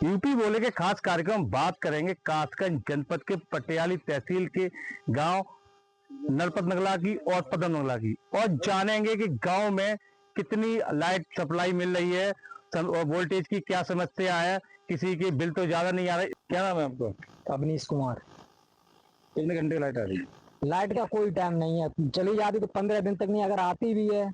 UP बोले के खास कार्यक्रम बात करेंगे कासगंज जनपद के पटियाली तहसील के गांव नरपत नगला की और पदम नगला की, और जानेंगे कि गांव में कितनी लाइट सप्लाई मिल रही है और वोल्टेज की क्या समस्या है। किसी के बिल तो ज्यादा नहीं आ रहे। क्या नाम है आपको? अवनीश कुमार। कितने घंटे लाइट आ रही है? लाइट का कोई टाइम नहीं है, चली जाती तो 15 दिन तक नहीं, अगर आती भी है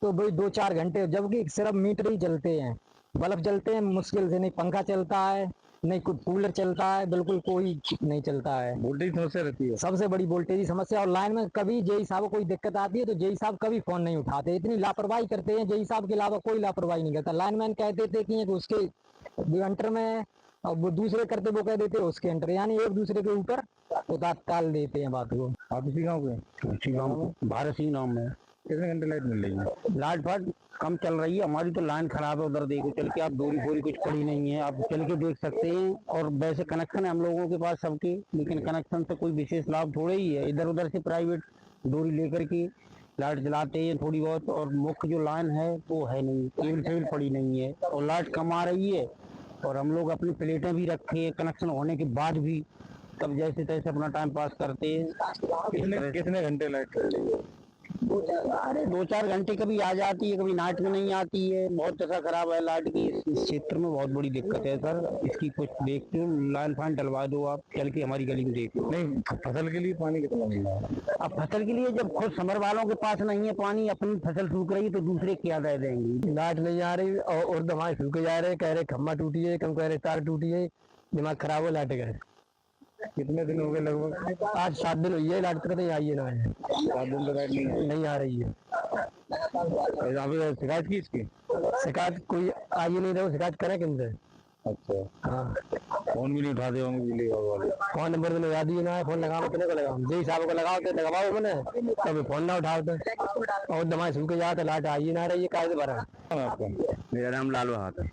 तो भाई 2-4 घंटे, जबकि सिर्फ मीटर ही चलते हैं, बल्ब चलते हैं मुश्किल से, नहीं पंखा चलता है, नहीं कुछ कूलर चलता है, बिल्कुल कोई नहीं चलता है। वोल्टेज समस्या रहती है सबसे बड़ी वोल्टेज की समस्या। और लाइन में कभी जेई साहब को कोई दिक्कत आती है तो जेई साहब कभी फोन नहीं उठाते, इतनी लापरवाही करते हैं। जेई साहब के अलावा कोई लापरवाही नहीं करता। लाइनमैन कह देते कि उसके अंटर में, और वो दूसरे करते वो कह देते उसके अंटर, यानी एक दूसरे के ऊपर उतार टाल देते हैं बात को। आप इसी गाँव के? इसी गाँव में, भारत सिंह नाम है। कितने घंटे लाइट मिल रही है? लाइट फाट कम चल रही है, हमारी तो लाइन खराब है। उधर देखो चल के, आप दूरी बोरी कुछ पड़ी नहीं है, आप चल के देख सकते हैं। और वैसे कनेक्शन है हम लोगों के पास सबके, लेकिन कनेक्शन से कोई विशेष लाभ थोड़े ही है। इधर उधर से प्राइवेट दूरी लेकर के लाइट जलाते हैं थोड़ी बहुत, और मुख्य जो लाइन है वो है नहीं, केबल पड़ी नहीं है और लाइट कम आ रही है। और हम लोग अपनी प्लेटें भी रखे हैं कनेक्शन होने के बाद भी, तब जैसे तैसे अपना टाइम पास करते हैं। कितने घंटे लाइट चल रही है? अरे 2-4 घंटे कभी आ जाती है, कभी नाइट में नहीं आती है। बहुत दशा खराब है लाइट की, इस क्षेत्र में बहुत बड़ी दिक्कत है सर। इसकी कुछ देखते हो, लाइन फाइन डलवा दो आप, चल के हमारी गली में देख लो। नहीं, फसल के लिए पानी कितना मिल रहा है? अब फसल के लिए जब खुद समर वालों के पास नहीं है पानी, अपनी फसल सूख रही है तो दूसरे क्या दे देंगे। लाइट नहीं आ रही और दवाएं सूखे जा रहे, कह रहे खम्बा टूटी है, कम कह रहे तार टूटी है, दिमाग खराब हो लाइट गए। कितने दिन हो गए लगभग? आज 7 दिन हुई है, लाइट तो नहीं आई है ना है। 7 दिन तो लाइट नहीं आ रही है। आपने शिकायत की इसकी? शिकायत कोई आ ही नहीं रहा, शिकायत करें किनसे? अच्छा, हाँ, फोन भी नहीं उठाते होंगे बिजली वाले? फोन नंबर तो लगा दिए ना है, फोन लगाओ कितने को लगाओ, जी साहब को लगाओ तो लगाओ मैंने, कभी फोन ना उठाओ तो, और दवाएं सूखे जाते, लाइट आ ही ना रही है, काहे भरा। आपका? मेरा नाम लाल बहादुर।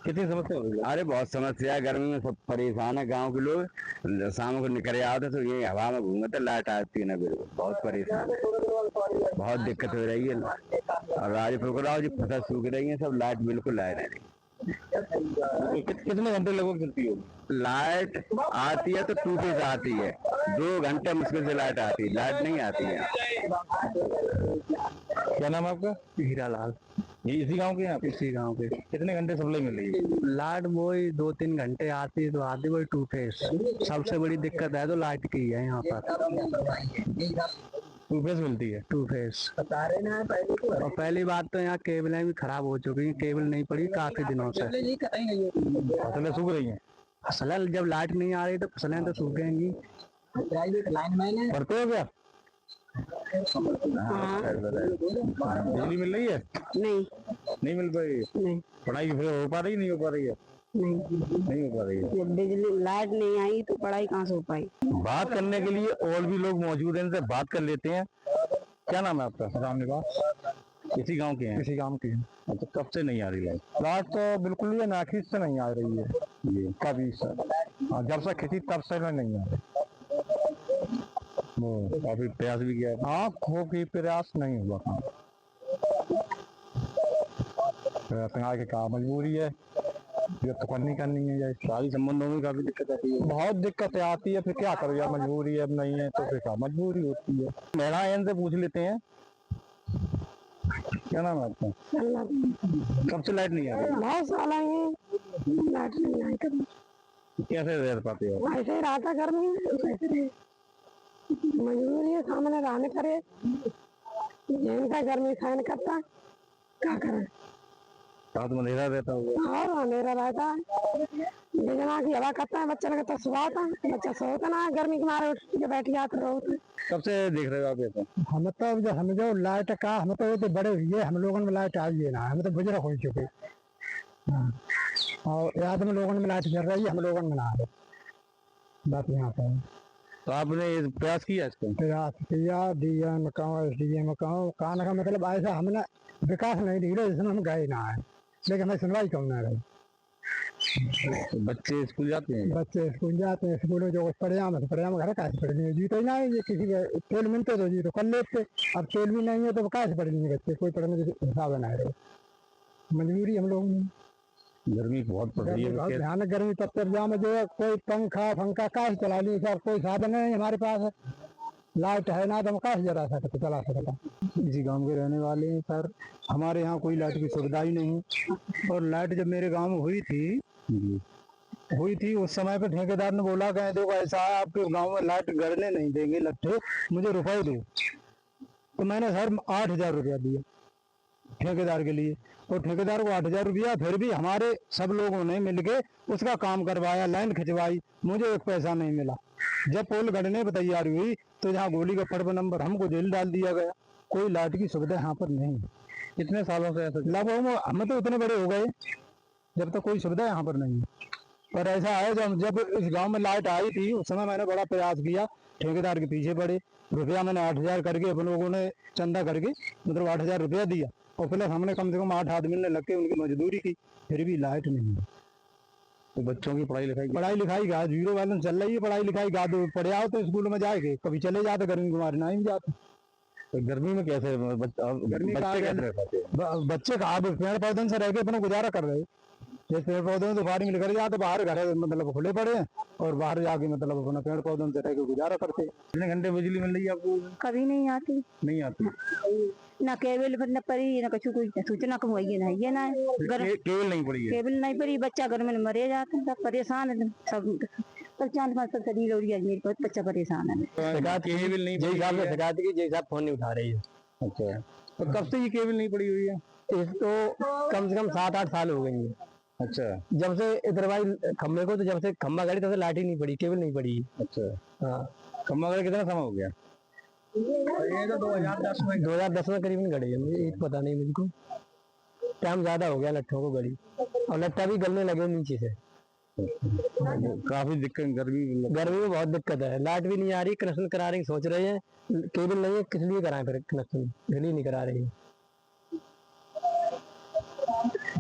कितनी समस्या हो रही है? अरे बहुत समस्या है, गर्मी में सब परेशान है। गांव के लोग शाम को निकल आते तो ये हवा में घूमते, लाइट आती है ना, बिल्कुल बहुत परेशान, बहुत दिक्कत हो रही है। और आज फुकराओ जी फसल सूख रही है, सब लाइट बिल्कुल आ रही है। कितने घंटे लगभग चलती है? लाइट आती है तो 2 फेज आती है, 2 घंटे मुश्किल से लाइट आती है, लाइट नहीं आती है। क्या नाम है आपका? हीरालाल। ये इसी गांव के हैं आप? इसी गांव के। कितने घंटे सप्लाई मिल रही है? लाइट वही 2-3 घंटे आती है तो आती वही 2 फेज। सबसे बड़ी दिक्कत है तो लाइट की है यहाँ पर। 2 फेज मिलती है? 2 फेज। और पहली बात तो यहाँ केबलें भी खराब हो चुकी हैं, केबल नहीं पड़ी काफी दिनों से। फसलें सूख रही हैं? फसलें जब लाइट नहीं आ रही तो फसलें तो सूखेंगी। भरते हो क्या? बिजली मिल रही है? नहीं नहीं मिल पा रही है? नहीं पढ़ाई फिर हो पा रही, नहीं हो पा रही है? नहीं हो पा रही है। जब बिजली लाइट नहीं आई तो पढ़ाई कहाँ से हो पाई। बात करने के लिए और भी लोग मौजूद हैं, इनसे बात कर लेते हैं। क्या नाम है आपका? राम निवास। इसी गांव के हैं? इसी गांव की। अच्छा, कब से नहीं आ रही लाइट? लाइट तो बिल्कुल ही नाखिस से नहीं आ रही है, ये कभी से। जब से खिंची तब से नहीं आ रही। वो काफी प्रयास भी किया है। हाँ, खूब ही प्रयास नहीं हुआ। के काम मजबूरी है, ये तो करनी है। शादी संबंधों में काफी दिक्कत आती है? बहुत दिक्कतें आती है, फिर क्या करो यार, मजबूरी है, अब नहीं है तो फिर क्या मजबूरी होती है। महिलाएं से पूछ लेते हैं। क्या नाम है आपका? कब से लाइट नहीं आ रही? बहुत साल आए हैं, लाइट नहीं आई कभी। कैसे रह पाते हो? ऐसे ही रहा था गर्मी में, ऐसे रहे। मजबूरी है, सामने रहने करे, जिनका गर्मी सहन करता, क्या करे। रात में अंधेरा रहता होगा? और अंधेरा रहता है, बिजना की हवा करता है, बच्चा लगता है सुहाता है, बच्चा सोता ना है, गर्मी के मारे उठ के बैठ जाते रहो। कब से देख रहे हो आप ऐसा? हम तो हम जो लाइट का, हम तो बड़े हुए, हम लोगों में लाइट आई है ना, हम तो बुजुर्ग हो चुके। और याद में लोगों में लाइट चल रही है, हम लोगों में ना है बात यहाँ पर। तो आपने प्रयास किया इसको? प्रयास किया, डीएम कहो, एसडीएम कहो, कहने का मतलब ऐसा हमने विकास नहीं दिख रहा जिसमें हम गए ना है, लेकिन हमें सुनवाई कम ना रही। तो बच्चे स्कूल जाते हैं? बच्चे स्कूल जाते हैं, स्कूल में जो पढ़े घर कैसे पढ़ेंगे, जी तो नहीं है, किसी के तेल मिलते तो जी तो कर लेते, अब तेल भी नहीं है तो कैसे पढ़ेंगे बच्चे, कोई पढ़ने के हिसाब ना रहे। मजबूरी हम लोग गर्मी बहुत पड़ रही है बहुत वैसे। भयानक गर्मी तब गाँव में जो है कोई पंखा फंखा का चला ली सर, कोई साधन नहीं हमारे पास, लाइट है ना तो हम कहाँ से जला सकते चला सकता। इसी गांव के रहने वाले हैं सर, हमारे यहाँ कोई लाइट की सुविधा ही नहीं। और लाइट जब मेरे गांव में हुई थी उस समय पे ठेकेदार ने बोला कि देखो ऐसा है आपके गांव में लाइट गड़ने नहीं देंगे लट्ठे, मुझे रुपए दो। तो मैंने सर 8,000 रुपया दिया ठेकेदार के लिए, और ठेकेदार को 8,000 रुपया फिर भी हमारे सब लोगों ने मिलके उसका काम करवाया, लाइन खिंचवाई, मुझे एक पैसा नहीं मिला। जब पोल गड़ने पर तैयारी हुई तो जहाँ गोली का फर्ब नंबर हमको जेल डाल दिया गया। कोई लाइट की सुविधा यहाँ पर नहीं। कितने सालों से ऐसा? लगभग हम तो इतने बड़े हो गए जब तक कोई सुविधा यहाँ पर नहीं है। पर ऐसा है जब इस गांव में लाइट आई थी उस समय मैंने बड़ा प्रयास किया, ठेकेदार के पीछे पड़े, रुपया मैंने 8,000 करके अपन लोगों ने चंदा करके मतलब 8,000 रुपया दिया, और प्लस हमने कम से कम 8 आदमी ने लग के उनकी मजदूरी की, फिर भी लाइट नहीं है। तो बच्चों की पढ़ाई लिखाई का 0 बैलेंस चल रही है, पढ़ाई लिखाई का पढ़े आओ तो स्कूल में जाएंगे, कभी चले जाते गर्मी के मारे नहीं जाते। तो गर्मी में कैसे गर्मी बच्चे कैसे रह पाते हैं? बच्चे का पेड़ पौधों से रह के अपना गुजारा कर रहे हैं। जैसे पेड़ पौधों से बाहर निकल जाते, बाहर घर मतलब खुले पड़े हैं और बाहर जाके मतलब अपना पेड़ पौधों से रह के गुजारा करते हैं। कितने घंटे बिजली मिल रही है आपको? कभी नहीं आती, नहीं आती। ना केबल न पड़ी ना कुछ, कोई सूचना कम हुई है ये ना केबल नहीं पड़ी है? केबल नहीं पड़ी, बच्चा घर में मरे जाते हैं, सब परेशान है, सब परेशान सब शरीर और मेरे बच्चा परेशान है। केबल नहीं जय साहब ने शिकायत की, जय साहब फोन नहीं उठा रही है। अच्छा, तो कब से ये केबल नहीं पड़ी हुई है? इसको कम से कम 7-8 साल हो गए हैं। अच्छा, जब से इधर भाई खम्बे को, तो जब से खम्बा गड़ी तब से लाइट ही नहीं पड़ी, केबल नहीं पड़ी। अच्छा, हाँ, खम्बा गड़े कितना समय हो गया? ये तो 2010 में करीबन गड़ी है, मुझे पता नहीं, मुझको टाइम ज्यादा हो गया लट्ठों को गड़ी, और लट्ठा भी गलने लगे नीचे से। काफी दिक्कत, गर्मी में बहुत दिक्कत है, लाइट भी नहीं आ रही, कनेक्शन करा रही सोच रहे हैं, केबल नहीं है, किस लिए कराएं फिर कनेक्शन, बिजली नहीं करा रही है।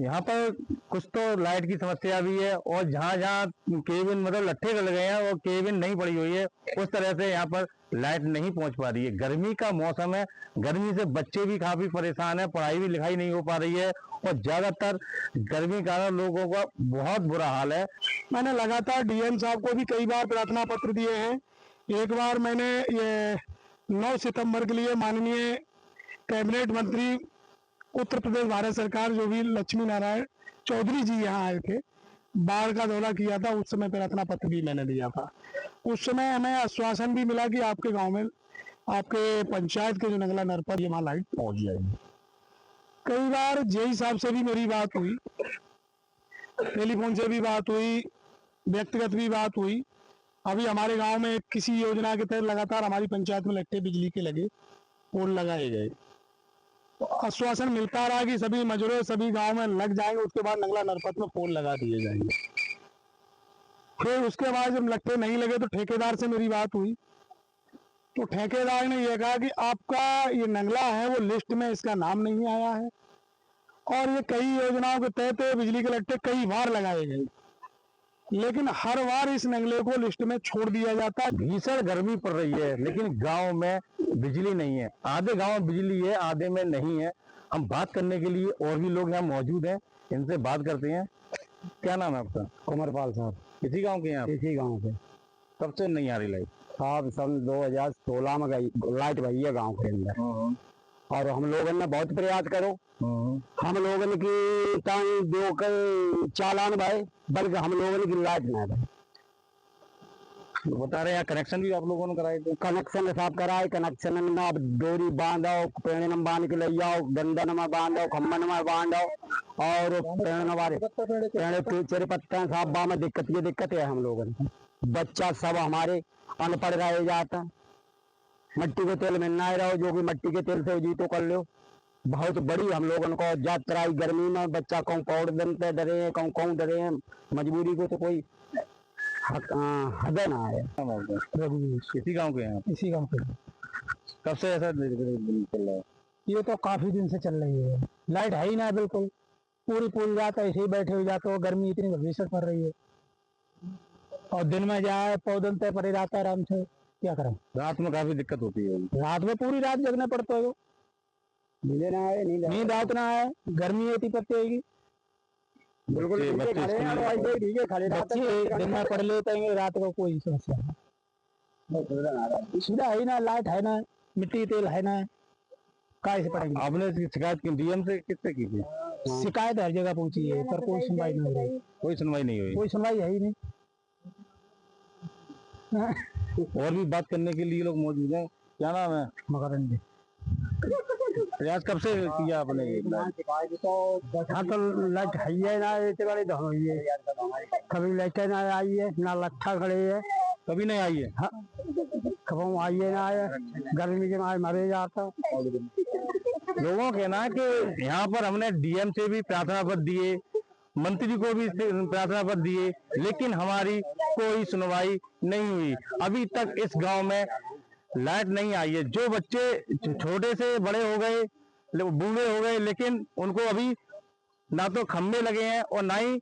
यहाँ पर कुछ तो लाइट की समस्या भी है, और जहाँ जहाँ केबिन मतलब लट्ठे गल गए हैं और केबिन नहीं पड़ी हुई है, उस तरह से यहाँ पर लाइट नहीं पहुँच पा रही है। गर्मी का मौसम है, गर्मी से बच्चे भी काफी परेशान है, पढ़ाई भी लिखाई नहीं हो पा रही है, और ज्यादातर गर्मी के कारण लोगों का बहुत बुरा हाल है। मैंने लगातार डीएम साहब को भी कई बार प्रार्थना पत्र दिए हैं। एक बार मैंने ये 9 सितंबर के लिए माननीय कैबिनेट मंत्री उत्तर प्रदेश भारत सरकार जो भी लक्ष्मी नारायण चौधरी जी यहाँ आए थे, बाढ़ का दौरा किया था, उस समय प्रार्थना पत्र भी मैंने दिया था। उस समय हमें आश्वासन भी मिला कि आपके गांव में, आपके पंचायत के जो नंगला नरपत वहाँ लाइट पहुंच जाएगी। कई बार जेई साहब से भी मेरी बात हुई, टेलीफोन से भी बात हुई, व्यक्तिगत भी बात हुई। अभी हमारे गांव में किसी योजना के तहत लगातार हमारी पंचायत में लट्टे बिजली के लगे, पोल लगाए गए, तो आश्वासन मिलता रहा कि सभी मजदूर सभी गांव में लग जाएंगे, उसके बाद नंगला नरपत में पोल लगा दिए जाएंगे। फिर उसके बाद जब लट्टे नहीं लगे तो ठेकेदार से मेरी बात हुई, तो ठेकेदार ने यह कहा कि आपका ये नंगला है वो लिस्ट में इसका नाम नहीं आया है, और ये कई योजनाओं के तहत बिजली के लट्टे कई बार लगाए गए, लेकिन हर बार इस नंगले को लिस्ट में छोड़ दिया जाता है। भीषण गर्मी पड़ रही है, लेकिन गांव में बिजली नहीं है। आधे गांव में बिजली है, आधे में नहीं है। हम बात करने के लिए और भी लोग यहाँ मौजूद हैं, इनसे बात करते हैं। क्या नाम है आपका? उमरपाल साहब, इसी गांव के हैं आप? इसी गांव से। कब से नहीं आ रही लाइट? साहब सन 2016 में गई लाइट गई है गाँव के अंदर, और हम लोगों ने बहुत प्रयास करो, हम लोगों की जो चालान भाई, बल्कि हम लोगों की लाइट ना भाई। बता रहे हैं कनेक्शन भी आप लोगों ने कराए थे? कनेक्शन साफ कराए, कनेक्शन में आप डोरी बांधो, पेड़ में बांध के ले जाओ, डंडन में बांधो, खम्बन में बांधो, और पेड़ चेरे पत्ते साफ बा में दिक्कत है हम लोगों ने। बच्चा सब हमारे अनपढ़ रह जाता, मट्टी के तेल में ना रहो, जो कि मट्टी के तेल से जी तो कर लो। बहुत बड़ी हम लोगों को यात्रा गर्मी में, बच्चा कहूँ पौड़ बनते डरे हैं, कहूँ डरे हैं, मजबूरी को तो कोई हद ना है। इसी गांव के हैं? इसी गांव के। कब से ऐसा चल रहा है? ये तो काफी दिन से चल रही है, लाइट है ही ना, बिल्कुल पूरी पुल जाता है, ऐसे ही बैठे हो जाते हो, गर्मी इतनी भीषण पड़ रही है, और दिन में जाए पौधन तय पड़े जाता है आराम से, क्या करें। रात में काफी दिक्कत होती है? रात में पूरी रात जगने पड़ता है, नींद ना आए, नींद आत ना आए, गर्मी होती पड़ती है। बच्चे बच्चे स्कूल बच्चे दिन में पढ़ लेते हैं, रात को कोई समस्या नहीं। सुविधा है ना, लाइट है ना, मिट्टी तेल है ना, काय से पढ़ेंगे। आपने शिकायत की डीएम से, किससे की थी? शिकायत हर जगह पहुंची है पर कोई सुनवाई नहीं हो रही। कोई सुनवाई नहीं हुई। कोई सुनवाई है ही नहीं। और भी बात करने के लिए लोग मौजूद हैं। क्या नाम है? मकरंद जी। प्रयास कब से किया आपने ये? हाँ तो लाइट है ना, ये वाली दोनों ही है, कभी लाइट ना आई है ना, लट्ठा खड़े है, कभी नहीं आई है। हाँ कभी आई है ना आया, गर्मी के मारे मरे जाता। लोगों का कहना है कि यहाँ पर हमने डीएम से भी प्रार्थना पत्र दिए, मंत्री को भी प्रार्थना पत्र दिए, लेकिन हमारी कोई सुनवाई नहीं हुई। अभी तक इस गांव में लाइट नहीं आई है। जो बच्चे छोटे से बड़े हो गए, बूढ़े हो गए, लेकिन उनको अभी ना तो खंभे लगे हैं और ना ही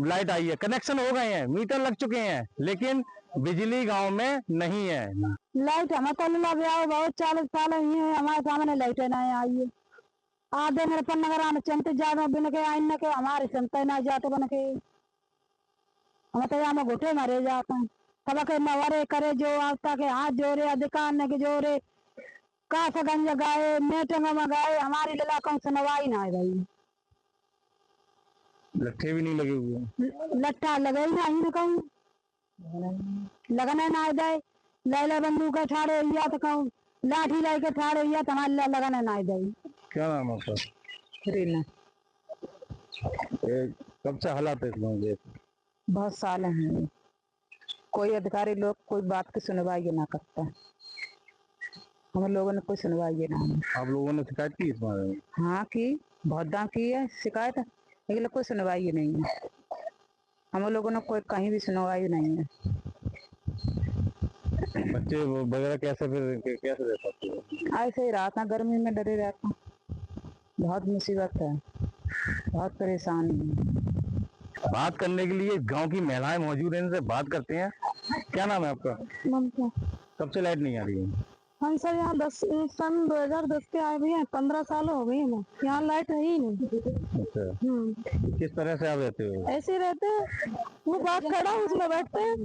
लाइट आई है। कनेक्शन हो गए हैं, मीटर लग चुके हैं, लेकिन बिजली गांव में नहीं है। लाइट हमें तो बहुत 40 साल हुए हैं, हमारे सामने लाइट नहीं आई है। आधे मेरे पर नगर आने चलते जाते बिन के आइन के हमारे चलते ना जाते बन के, हम तो यहाँ में घुटे मरे जाते हैं। सब के नवरे करे जो आवता के हाथ जोड़े, अधिकार ने के जोड़े, कासगंज गाए, मेटंग में गाए, हमारी इलाकों में सुनवाई ना है भाई। लट्ठे भी नहीं लगे हुए हैं। लट्ठा लगे ही नहीं न कहूँ, लगने ना दे। लैला बंदूक ठाड़े हुआ तो कहूँ, लाठी लाई के ठाड़े हुआ तो हमारे लगने ना दे। क्या नाम है आपका? रीना। कब से हालात है इस गाँव के? बहुत साल हैं, कोई अधिकारी लोग कोई बात की सुनवाई ना करता। हम लोगों ने कोई सुनवाई ना। आप लोगों ने शिकायत की इस बारे में? हाँ की, बहुत दाम की है शिकायत, लेकिन कोई सुनवाई नहीं है। हम लोगों ने कोई कहीं भी सुनवाई नहीं है। बच्चे वगैरह कैसे रह पाते हैं? ऐसे ही रात गर्मी में डरे रहता, बहुत मुसीबत है, बहुत परेशानी है। बात करने के लिए गांव की महिलाएं मौजूद हैं, इनसे बात करते हैं। क्या नाम है आपका? ममता। कब से लाइट नहीं आ रही है? हम सर यहाँ सन 2010 के आए हुए हैं, 15 साल हो गए हैं। यहाँ लाइट है ही नहीं। अच्छा, किस तरह से आप रहते हो? ऐसे ही रहते हैं, वो बात खड़ा उसमें बैठते हैं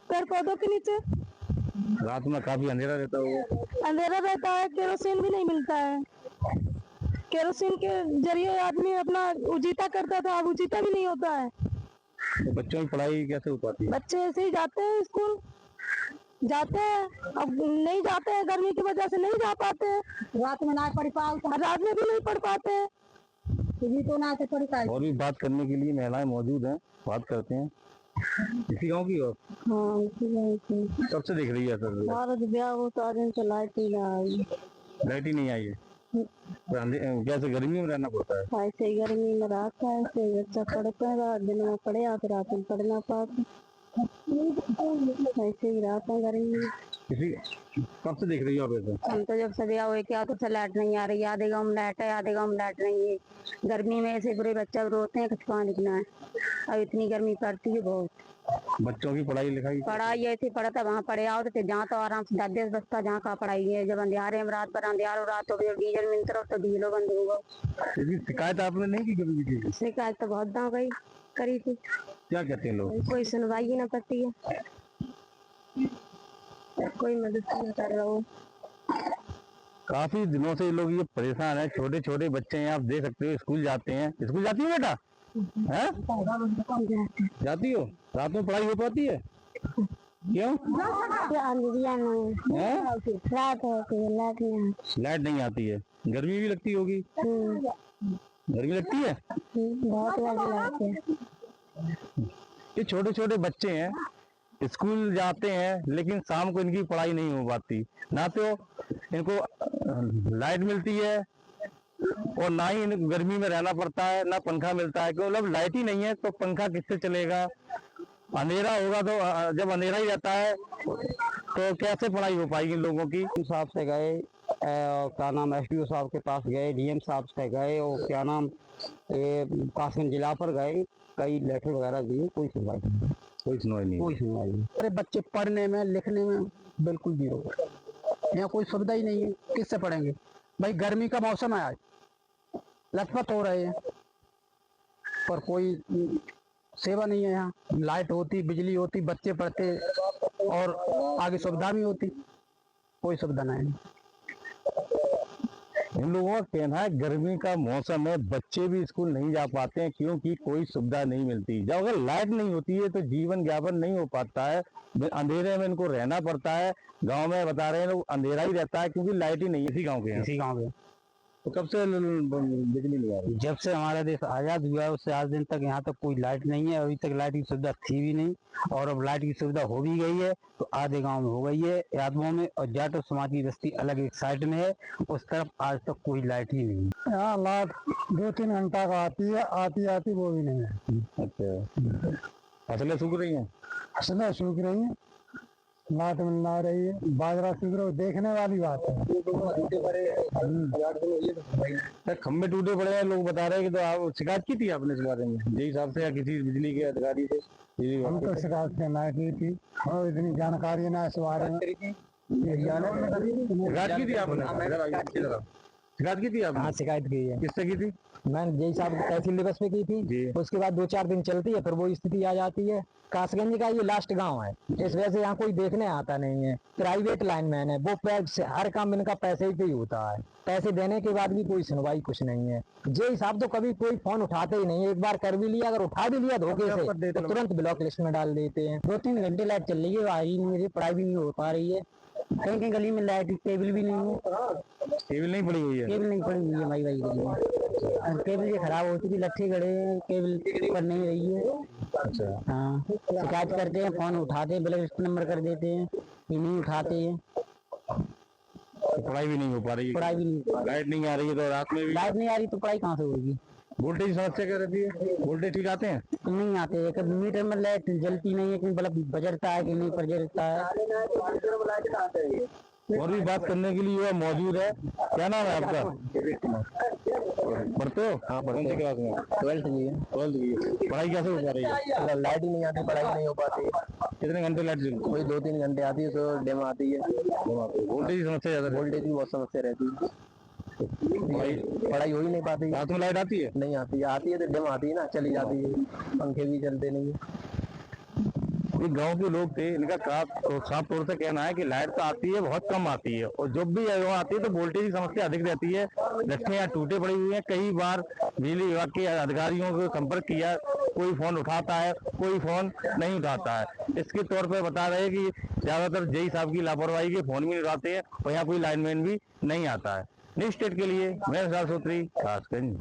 पेड़ पौधों के नीचे। रात में काफी अंधेरा रहता होगा? अंधेरा रहता है, केरोसिन भी नहीं मिलता है। केरोसिन के जरिए आदमी अपना उजीता करता था, अब उजीता भी नहीं होता है। तो बच्चों की पढ़ाई कैसे हो पाती है? बच्चे ऐसे ही जाते हैं स्कूल, जाते हैं, अब नहीं जाते हैं, गर्मी की वजह से नहीं जा पाते हैं। रात में ना पढ़ पाते, रात में भी नहीं पढ़ पाते हैं, तो ना से पढ़ पाते। और भी बात करने के लिए महिलाएं मौजूद हैं, बात करते हैं। इसी गाँव की हो? हाँ इसी गाँव की। कब से दिख रही है सर? हमारा तो ब्याह हो तो दिन से लाइट ही ना आई। लाइट ही नहीं आई है? कैसे गर्मी में रहना पड़ता है? ऐसे ही गर्मी में रहता है, ऐसे बच्चा पढ़ते हैं, दिन में पढ़े या फिर रात में पढ़ना पाते, ऐसे ही रहता है गर्मी में। किसी कब से देख रही हो आप ऐसे? हम तो जब से ब्याह हुए क्या तो लाइट नहीं आ रही, आधे गाँव में लाइट है, आधे गाँव में लाइट नहीं है। गर्मी में ऐसे बुरे बच्चे रोते हैं, कुछ पानी पीना है। अब इतनी गर्मी पड़ती है बहुत। बच्चों की पढ़ाई लिखाई? पढ़ाई ऐसे पढ़ता, वहाँ पढ़े आओ तो जहाँ तो आराम से 10 बजता, जहाँ का पढ़ाई है। जब अंधेरे में रात पर अंधेरो रात हो गई, डीजल मिल तरफ तो डीजलो बंद होगा। इसकी शिकायत आपने नहीं की कभी किसी की? शिकायत तो बहुत दाव गई करी थी, क्या कहते हैं लोग? कोई सुनवाई ही ना पड़ती है, कोई मदद नहीं कर रहा हो। काफी दिनों से ये लोग ये परेशान है। छोटे छोटे बच्चे हैं, आप देख सकते हो, स्कूल जाते हैं। स्कूल जाती हो बेटा? हैं? जाती हो? रात में पढ़ाई हो पाती है? क्यों? अंधेरिया नहीं हैं? रात होती है, लाइट नहीं। लाइट नहीं आती है, गर्मी भी लगती होगी? गर्मी लगती है? बहुत गर्मी लगती है। ये छोटे छोटे बच्चे हैं, स्कूल जाते हैं, लेकिन शाम को इनकी पढ़ाई नहीं हो पाती। ना तो इनको लाइट मिलती है और ना ही इनको गर्मी में रहना पड़ता है, ना पंखा मिलता है। क्यों? मतलब लाइट ही नहीं है तो पंखा किससे चलेगा? अंधेरा होगा तो, जब अंधेरा ही रहता है तो कैसे पढ़ाई हो पाएगी इन लोगों की? साहब से गए, क्या नाम एसडीओ साहब के पास गए, डीएम साहब से गए, और क्या नाम कासगंज जिला पर गए, कई लेटर वगैरह दिए, कोई सुनवाई नहीं। कोई सुनवाई नहीं। कोई सुनवाई नहीं। अरे बच्चे पढ़ने में लिखने में बिल्कुल जीरो, यहाँ कोई सुविधा ही नहीं है, किससे पढ़ेंगे भाई? गर्मी का मौसम है, आज लथपथ हो रहे हैं। पर कोई सेवा नहीं है यहाँ। लाइट होती, बिजली होती, बच्चे पढ़ते और आगे सुविधा भी होती, कोई सुविधा नहीं। इन लोगों का कहना है गर्मी का मौसम है, बच्चे भी स्कूल नहीं जा पाते हैं क्योंकि कोई सुविधा नहीं मिलती। जब अगर लाइट नहीं होती है तो जीवन यापन नहीं हो पाता है, अंधेरे में इनको रहना पड़ता है। गांव में बता रहे हैं लोग अंधेरा ही रहता है क्योंकि लाइट ही नहीं है इसी गांव के। इसी गांव में तो कब से बिजली नहीं आ रही? जब से हमारा देश आजाद हुआ है उससे आज दिन तक यहाँ तक कोई लाइट नहीं है। अभी तक लाइट की सुविधा थी भी नहीं, और अब लाइट की सुविधा हो भी गई है तो आधे गांव में हो गई है, यादवों में, और जाटो समाज की बस्ती अलग एक साइड में है, उस तरफ आज तक कोई लाइट ही नहीं है। यहाँ लाइट 2-3 घंटा का आती है, आती वो भी नहीं है। अच्छा, फसलें सूख रही हैं? फसलें सूख रही हैं, लाइट मिल ना रही है, बाजरा सूख रहा है, देखने वाली बात है। खंबे टूटे पड़े हैं, लोग बता रहे हैं कि तो आप शिकायत की थी आपने इस बारे में जी हिसाब से या किसी बिजली के अधिकारी से? हम तो शिकायत करना की थी और इतनी जानकारी ना इस बारे में। शिकायत की थी आपने? शिकायत की थी आपने? हाँ, शिकायत की है। किससे की थी? मैंने जय साहब तहसील दिवस पे की थी, उसके बाद 2-4 दिन चलती है फिर वो स्थिति आ जाती है। कासगंज का ये लास्ट गांव है, इस वजह से यहाँ कोई देखने आता नहीं है। प्राइवेट लाइनमैन है, वो से हर काम इनका पैसे ही पे ही होता है, पैसे देने के बाद भी कोई सुनवाई कुछ नहीं है। जय हिसाब तो कभी कोई फोन उठाते ही नहीं है, एक बार कर भी लिया, अगर उठा भी लिया धोखे से तो तुरंत ब्लॉक लिस्ट में डाल देते हैं। 2-3 घंटे लाइट चल रही है, आ ही नहीं रही, पढ़ाई भी नहीं हो पा रही है। कहीं कहीं गली में लाइट केबल भी नहीं है, केबल नहीं पड़ी हुई है, केबल नहीं पड़ी हुई है भाई गली में। केबल ये खराब हो चुकी, लट्ठी गड़े हैं, केबल पर नहीं रही है। अच्छा, हाँ, शिकायत करते हैं, फोन उठाते हैं, ब्लैक लिस्ट नंबर कर देते हैं, ये नहीं उठाते हैं। पढ़ाई भी नहीं हो पा रही है, पढ़ाई भी नहीं, लाइट नहीं आ रही है तो रात में भी लाइट नहीं आ रही तो पढ़ाई कहाँ से होगी? वोल्टेज समस्या क्या रहती है? वोल्टेज ठीक आते हैं? नहीं आते हैं, कभी मीटर में लाइट जलती नहीं है, कहीं बल्ब बजरता है कि नहीं बजरता है। और भी बात करने के लिए युवा मौजूद है। क्या नाम है आपका? पढ़ते हो? हाँ, कौन सी क्लास में? 12th की है। 12th की। पढ़ाई कैसे हो पा रही है? लाइट ही नहीं आती, पढ़ाई नहीं हो पाती। कितने घंटे लाइट चलती है? कोई 2-3 घंटे आती है तो डेम आती है। वोल्टेज की समस्या ज्यादा रहती वोल्टेज की बहुत समस्या रहती है, है? पढ़ाई हो ही नहीं पाती। रात में लाइट आती है? नहीं आती है तो डेम आती है ना, चली जाती है, पंखे भी चलते नहीं है। ये गांव के लोग थे, इनका साफ तौर से कहना है कि लाइट तो आती है, बहुत कम आती है, और जब भी आती है तो वोल्टेज की समस्या अधिक रहती है। रस्ते यहाँ टूटे पड़ी हुई हैं, कई बार बिजली विभाग के अधिकारियों को संपर्क किया, कोई फोन उठाता है, कोई फोन नहीं उठाता है। इसके तौर पर बता रहे हैं कि ज्यादातर जय साहब की लापरवाही के फोन भी नहीं उठाते हैं और यहाँ कोई लाइनमैन भी नहीं आता है। न्यूज़ स्टेट के लिए मैं सूत्री, कासगंज।